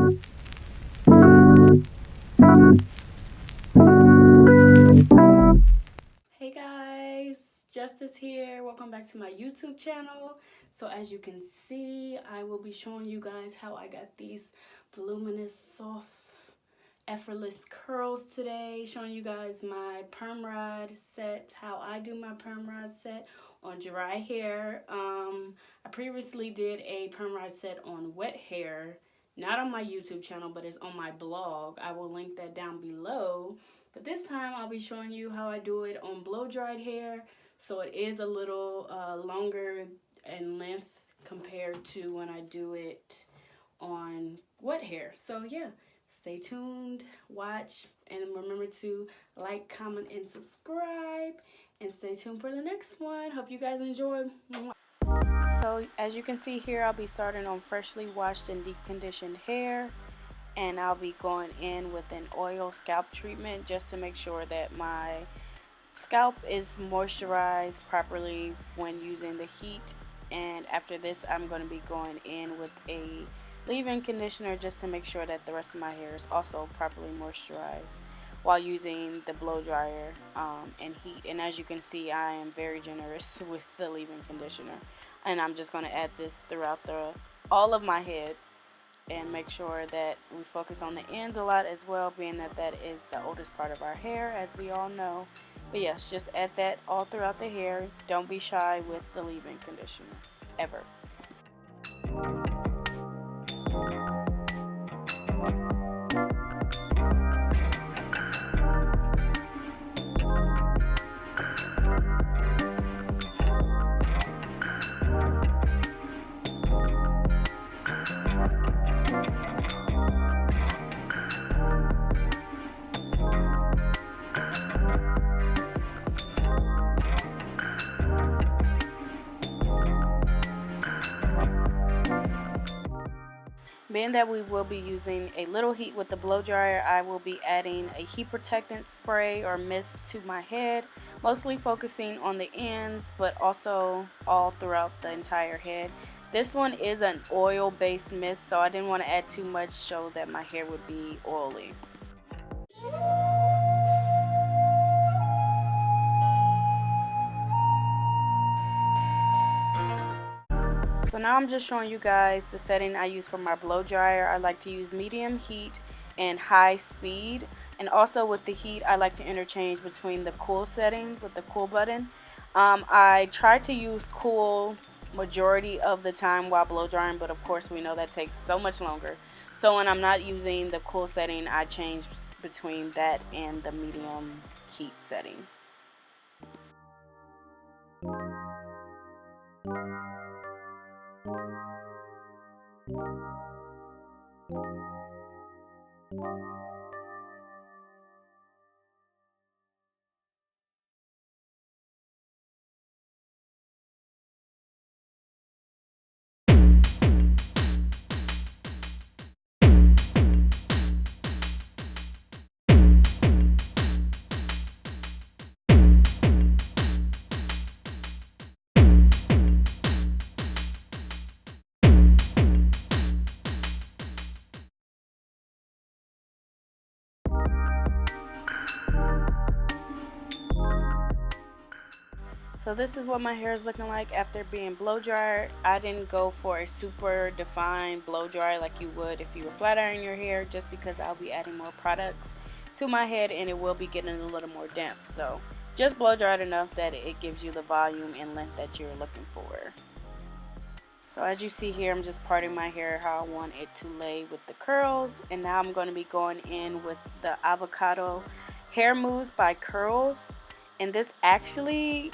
Hey guys, Justice here. Welcome back to my YouTube channel. So as you can see, I will be showing you guys how I got these voluminous, soft, effortless curls today. Showing you guys my perm rod set, how I do my perm rod set on dry hair. I previously did a perm rod set on wet hair, not on my YouTube channel, but it's on my blog. I will link that down below. But this time I'll be showing you how I do it on blow dried hair. So it is a little longer in length compared to when I do it on wet hair. So yeah, stay tuned, watch, and remember to like, comment, and subscribe. And stay tuned for the next one. Hope you guys enjoy. So as you can see here, I'll be starting on freshly washed and deep conditioned hair. And I'll be going in with an oil scalp treatment just to make sure that my scalp is moisturized properly when using the heat. And after this, I'm going to be going in with a leave-in conditioner just to make sure that the rest of my hair is also properly moisturized while using the blow dryer and heat. And as you can see, I am very generous with the leave-in conditioner, and I'm just going to add this throughout all of my head and make sure that we focus on the ends a lot as well, being that that is the oldest part of our hair, as we all know. But yes, just add that all throughout the hair. Don't be shy with the leave-in conditioner, ever. Being that we will be using a little heat with the blow dryer, I will be adding a heat protectant spray or mist to my head, mostly focusing on the ends, but also all throughout the entire head. This one is an oil-based mist, so I didn't want to add too much so that my hair would be oily. So now I'm just showing you guys the setting I use for my blow dryer. I like to use medium heat and high speed. And also with the heat, I like to interchange between the cool setting with the cool button. I try to use cool majority of the time while blow drying, but of course we know that takes so much longer. So when I'm not using the cool setting, I change between that and the medium heat setting. So this is what my hair is looking like after being blow dried. I didn't go for a super defined blow dry like you would if you were flat ironing your hair, just because I'll be adding more products to my head and it will be getting a little more damp. So just blow dried enough that it gives you the volume and length that you're looking for. So as you see here, I'm just parting my hair how I want it to lay with the curls. And now I'm going to be going in with the Avocado Hair Mousse by Curls. And this actually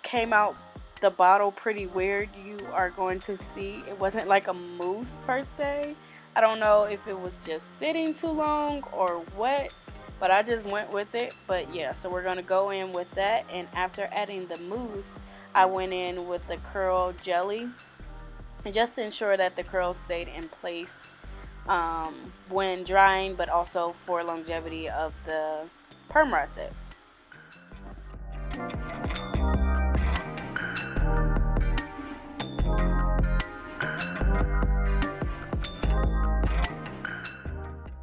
came out the bottle pretty weird. You are going to see it wasn't like a mousse per se. I don't know if it was just sitting too long or what, but I just went with it. But yeah, so we're going to go in with that. And after adding the mousse, I went in with the curl jelly, and just to ensure that the curls stayed in place when drying, but also for longevity of the perm rod set.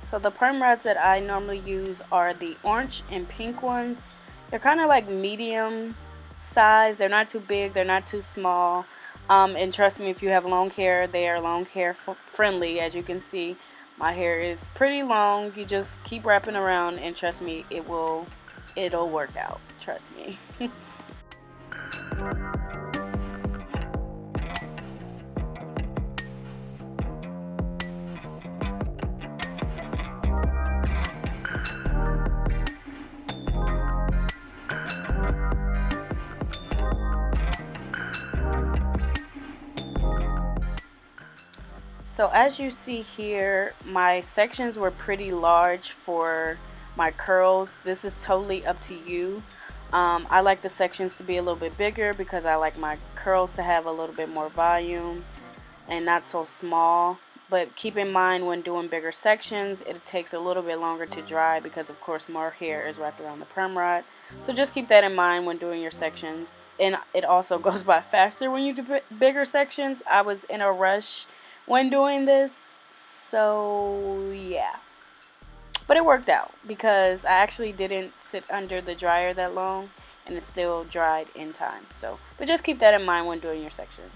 So the perm rods that I normally use are the orange and pink ones. They're kind of like medium size. They're not too big, they're not too small. And trust me, if you have long hair, they are long hair friendly. As you can see, my hair is pretty long. You just keep wrapping around and trust me, it'll work out. Trust me. So as you see here, my sections were pretty large for my curls. This is totally up to you. I like the sections to be a little bit bigger because I like my curls to have a little bit more volume and not so small. But keep in mind, when doing bigger sections, it takes a little bit longer to dry because of course more hair is wrapped around the perm rod. So just keep that in mind when doing your sections. And it also goes by faster when you do bigger sections. I was in a rush when doing this, so yeah, but it worked out because I actually didn't sit under the dryer that long and it still dried in time. So but just keep that in mind when doing your sections.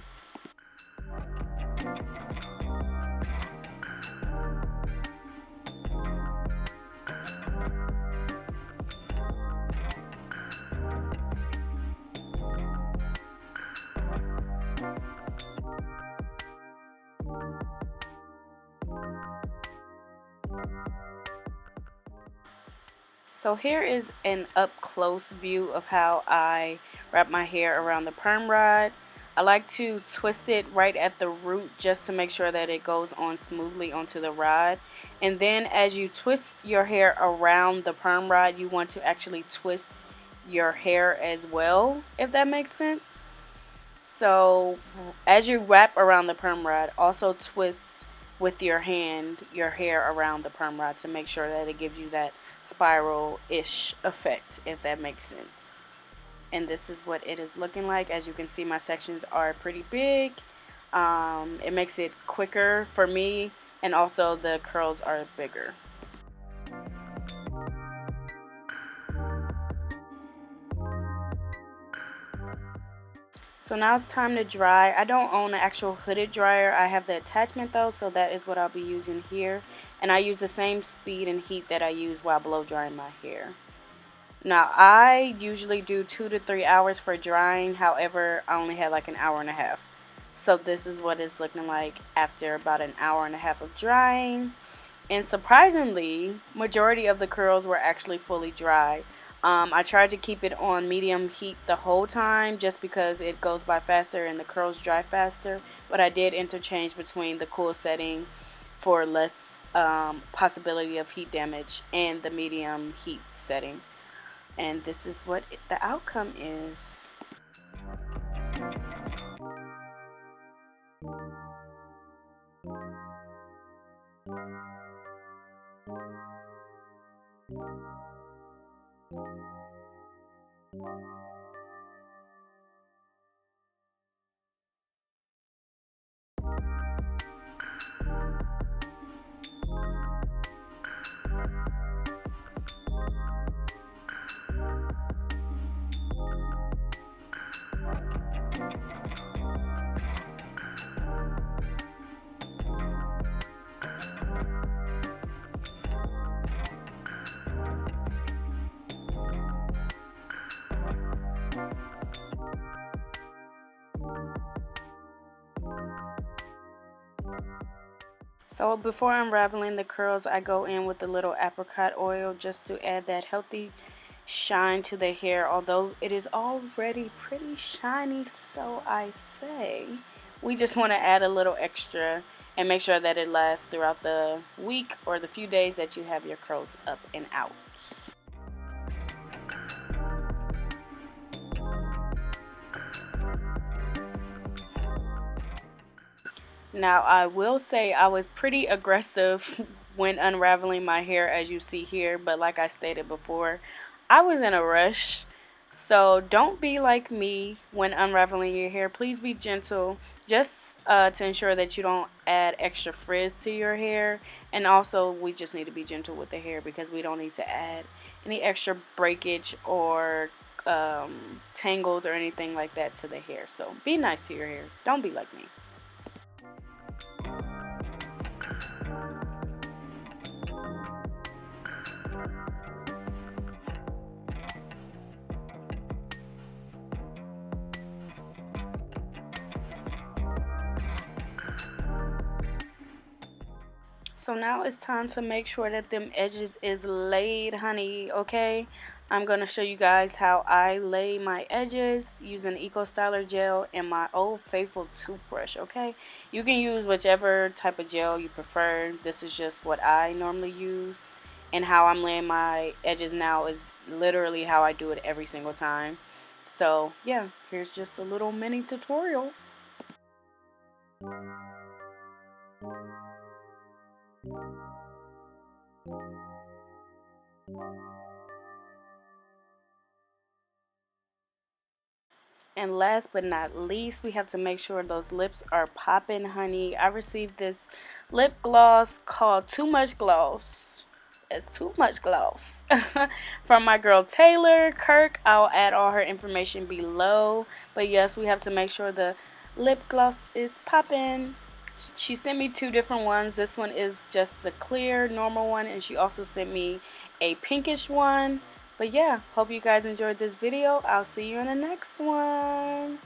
So here is an up close view of how I wrap my hair around the perm rod. I like to twist it right at the root just to make sure that it goes on smoothly onto the rod. And then as you twist your hair around the perm rod, you want to actually twist your hair as well, if that makes sense. So as you wrap around the perm rod, also twist with your hand your hair around the perm rod to make sure that it gives you that spiral-ish effect, if that makes sense. And this is what it is looking like. As you can see, my sections are pretty big. It makes it quicker for me, and also the curls are bigger. So now it's time to dry. I don't own an actual hooded dryer. I have the attachment though, so that is what I'll be using here. And I use the same speed and heat that I use while blow drying my hair. Now I usually do 2 to 3 hours for drying. However, I only had like an hour and a half. So this is what it's looking like after about an hour and a half of drying. And surprisingly, majority of the curls were actually fully dry. I tried to keep it on medium heat the whole time just because it goes by faster and the curls dry faster. But I did interchange between the cool setting for less possibility of heat damage and the medium heat setting. And this is what the outcome is. So before unraveling the curls, I go in with a little apricot oil just to add that healthy shine to the hair. Although it is already pretty shiny, so I say, we just want to add a little extra and make sure that it lasts throughout the week or the few days that you have your curls up and out. Now I will say I was pretty aggressive when unraveling my hair, as you see here, but like I stated before, I was in a rush. So don't be like me when unraveling your hair. Please be gentle, just to ensure that you don't add extra frizz to your hair. And also, we just need to be gentle with the hair because we don't need to add any extra breakage or tangles or anything like that to the hair. So be nice to your hair. Don't be like me. So now it's time to make sure that them edges is laid, honey, okay? I'm going to show you guys how I lay my edges using Eco Styler gel and my old faithful toothbrush, okay? You can use whichever type of gel you prefer. This is just what I normally use. And how I'm laying my edges now is literally how I do it every single time. So, yeah, here's just a little mini tutorial. And last but not least, we have to make sure those lips are popping, honey. I received this lip gloss called Too Much Gloss. It's Too Much Gloss. From my girl Taylor Kirk. I'll add all her information below. But yes, we have to make sure the lip gloss is popping. She sent me 2 different ones. This one is just the clear, normal one. And she also sent me a pinkish one. But yeah, hope you guys enjoyed this video. I'll see you in the next one.